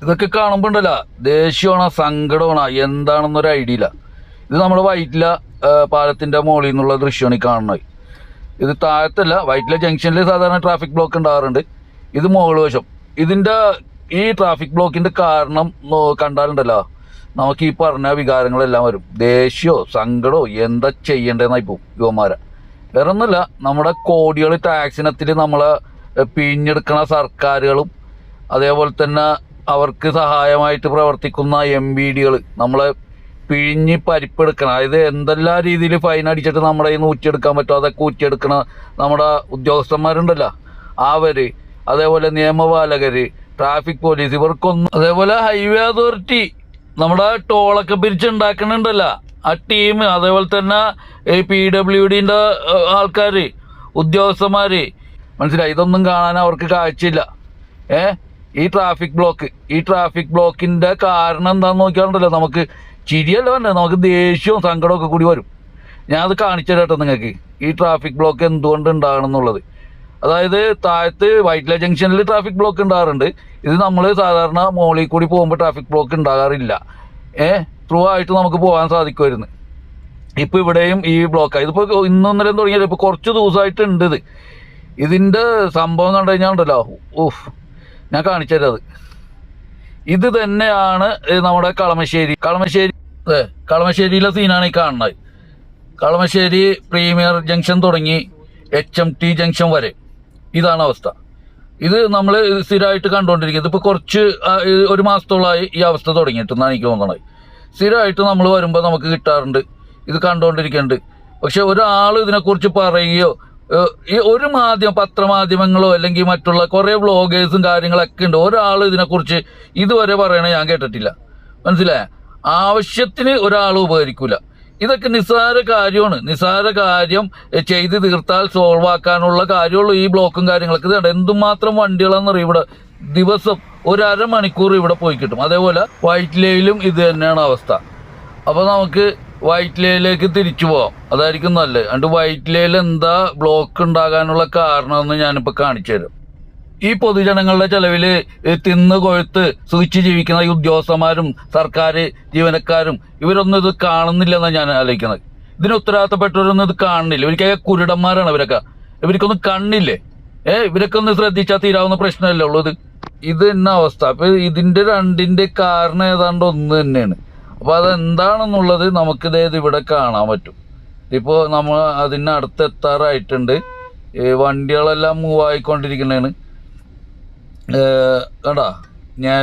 ഇതൊക്കെ കാണുമ്പോൾ ഉണ്ടല്ല, ദേഷ്യമാണോ സങ്കടമാണോ എന്താണെന്നൊരു ഐഡിയ ഇല്ല. ഇത് നമ്മുടെ വൈറ്റില പാലത്തിൻ്റെ മുകളിൽ നിന്നുള്ള ദൃശ്യമാണ് ഈ കാണുന്നത്. ഇത് താഴത്തല്ല, വൈറ്റില ജംഗ്ഷനിൽ സാധാരണ ട്രാഫിക് ബ്ലോക്ക് ഉണ്ടാകാറുണ്ട്. ഇത് മുകൾ വശം. ഇതിൻ്റെ ഈ ട്രാഫിക് ബ്ലോക്കിൻ്റെ കാരണം കണ്ടാലുണ്ടല്ലോ, നമുക്ക് ഈ പറഞ്ഞ വികാരങ്ങളെല്ലാം വരും. ദേഷ്യമോ സങ്കടമോ എന്താ ചെയ്യേണ്ടതെന്നായി പോവും യുവമാരെ. വേറെ ഒന്നുമില്ല, നമ്മുടെ കോടികൾ ടാക്സിനത്തിൽ നമ്മളെ പിഴിഞ്ഞെടുക്കുന്ന സർക്കാരുകളും അതേപോലെ തന്നെ അവർക്ക് സഹായമായിട്ട് പ്രവർത്തിക്കുന്ന MVDകൾ നമ്മളെ പിഴിഞ്ഞ് പരിപ്പെടുക്കണം. അതായത് എന്തെല്ലാം രീതിയിൽ ഫൈൻ അടിച്ചിട്ട് നമ്മുടെ കയ്യിൽ നിന്ന് ഊറ്റിയെടുക്കാൻ പറ്റുമോ അതൊക്കെ ഊറ്റിയെടുക്കണ നമ്മുടെ ഉദ്യോഗസ്ഥന്മാരുണ്ടല്ലോ, അവർ, അതേപോലെ നിയമപാലകർ, ട്രാഫിക് പോലീസ്, ഇവർക്കൊന്നും, അതേപോലെ ഹൈവേ അതോറിറ്റി നമ്മുടെ ടോളൊക്കെ പിരിച്ചുണ്ടാക്കുന്നുണ്ടല്ല ആ ടീം, അതേപോലെ തന്നെ ഈ PWDൻ്റെ ആൾക്കാർ, ഉദ്യോഗസ്ഥന്മാർ, മനസ്സിലായി. ഇതൊന്നും കാണാൻ അവർക്ക് കാഴ്ചയില്ല. ഈ ട്രാഫിക് ബ്ലോക്കിൻ്റെ കാരണം എന്താണെന്ന് നോക്കിയാലുണ്ടല്ലോ, നമുക്ക് ചിരിയല്ല വേണ്ടത്, നമുക്ക് ദേഷ്യവും സങ്കടമൊക്കെ കൂടി വരും. ഞാൻ അത് കാണിച്ചു തരാം കേട്ടോ നിങ്ങൾക്ക്, ഈ ട്രാഫിക് ബ്ലോക്ക് എന്തുകൊണ്ട് ഉണ്ടാകണം എന്നുള്ളത്. അതായത് താഴത്ത് വൈറ്റില ജംഗ്ഷനിൽ ട്രാഫിക് ബ്ലോക്ക് ഉണ്ടാകാറുണ്ട്. ഇത് നമ്മൾ സാധാരണ മോളിൽ കൂടി പോകുമ്പോൾ ട്രാഫിക് ബ്ലോക്ക് ഉണ്ടാകാറില്ല. ത്രൂ ആയിട്ട് നമുക്ക് പോകാൻ സാധിക്കുമായിരുന്നു. ഇപ്പോൾ ഇവിടെയും ഈ ബ്ലോക്കാണ്. ഇതിപ്പോൾ ഇന്നൊന്നരം തുടങ്ങിയാൽ ഇപ്പോൾ കുറച്ച് ദിവസമായിട്ടുണ്ട്. ഇതിൻ്റെ സംഭവം കണ്ടു കഴിഞ്ഞാൽ ഉണ്ടല്ലോ, ഞാൻ കാണിച്ചു തരാം. ഇത് തന്നെയാണ് നമ്മുടെ കളമശ്ശേരിയിലെ സീനാണ് ഈ കാണുന്നത്. കളമശ്ശേരി പ്രീമിയർ ജംഗ്ഷൻ തുടങ്ങി HMT ജംഗ്ഷൻ വരെ ഇതാണ് അവസ്ഥ. ഇത് നമ്മൾ സ്ഥിരമായിട്ട് കണ്ടുകൊണ്ടിരിക്കുന്നത്. ഇപ്പോൾ കുറച്ച് ഒരു മാസത്തോളമായി ഈ അവസ്ഥ തുടങ്ങിയിട്ടെന്നാണ് എനിക്ക് തോന്നുന്നത്. സ്ഥിരമായിട്ട് നമ്മൾ വരുമ്പോൾ നമുക്ക് കിട്ടാറുണ്ട്, ഇത് കണ്ടുകൊണ്ടിരിക്കുന്നുണ്ട്. പക്ഷെ ഒരാൾ ഇതിനെക്കുറിച്ച് പറയുകയോ, ഈ ഒരു പത്രമാധ്യമങ്ങളോ അല്ലെങ്കിൽ മറ്റുള്ള കുറേ വ്ളോഗേഴ്സും കാര്യങ്ങളൊക്കെ ഉണ്ട്, ഒരാൾ ഇതിനെക്കുറിച്ച് ഇതുവരെ പറയണ ഞാൻ കേട്ടിട്ടില്ല. മനസ്സിലായ? ആവശ്യത്തിന് ഒരാൾ ഉപകരിക്കില്ല. ഇതൊക്കെ നിസ്സാര കാര്യമാണ്. നിസ്സാര കാര്യം ചെയ്ത് തീർത്താൽ സോൾവ് ആക്കാനുള്ള കാര്യമുള്ളൂ ഈ ബ്ലോക്കും കാര്യങ്ങളൊക്കെ. ഇത് എന്തുമാത്രം വണ്ടികളാണെന്നറിയും ഇവിടെ. ദിവസം ഒരു അരമണിക്കൂർ ഇവിടെ പോയി കിട്ടും. അതേപോലെ വൈറ്റ്ലയിലും ഇത് തന്നെയാണ് അവസ്ഥ. അപ്പോൾ നമുക്ക് വൈറ്റ്ലയിലേക്ക് തിരിച്ചു പോകാം, അതായിരിക്കും നല്ലത്. അതുകൊണ്ട് വൈറ്റ്ലയിൽ എന്താ ബ്ലോക്ക് ഉണ്ടാകാനുള്ള കാരണമെന്ന് ഞാനിപ്പോൾ കാണിച്ചു തരാം. ഈ പൊതുജനങ്ങളുടെ ചെലവിൽ തിന്ന് കൊഴുത്ത് സുഖിച്ച് ജീവിക്കുന്ന ഈ ഉദ്യോഗസ്ഥന്മാരും സർക്കാർ ജീവനക്കാരും ഇവരൊന്നും ഇത് കാണുന്നില്ലെന്നാണ് ഞാൻ ആലോചിക്കുന്നത്. ഇതിന് ഉത്തരവാദിത്തപ്പെട്ടവരൊന്നും ഇത് കാണുന്നില്ല. ഇവർക്കൊക്കെ കുരുടന്മാരാണ് ഇവർക്കൊന്നും കണ്ണില്ലേ? ഇവരൊക്കെ ഒന്ന് ശ്രദ്ധിച്ചാൽ തീരാവുന്ന പ്രശ്നമല്ലേ ഉള്ളത്. ഇത് തന്നെ അവസ്ഥ. അപ്പോൾ ഇതിൻ്റെ രണ്ടിൻ്റെ കാരണം ഏതാണ്ട് ഒന്ന് തന്നെയാണ്. അപ്പോൾ അതെന്താണെന്നുള്ളത് നമുക്കിതേത് ഇവിടെ കാണാൻ പറ്റും. ഇപ്പോൾ നമ്മൾ അതിനടുത്തെത്താറായിട്ടുണ്ട്. വണ്ടികളെല്ലാം മൂവ് ആയിക്കൊണ്ടിരിക്കുന്നതാണ്. കണ്ടാ ഞാൻ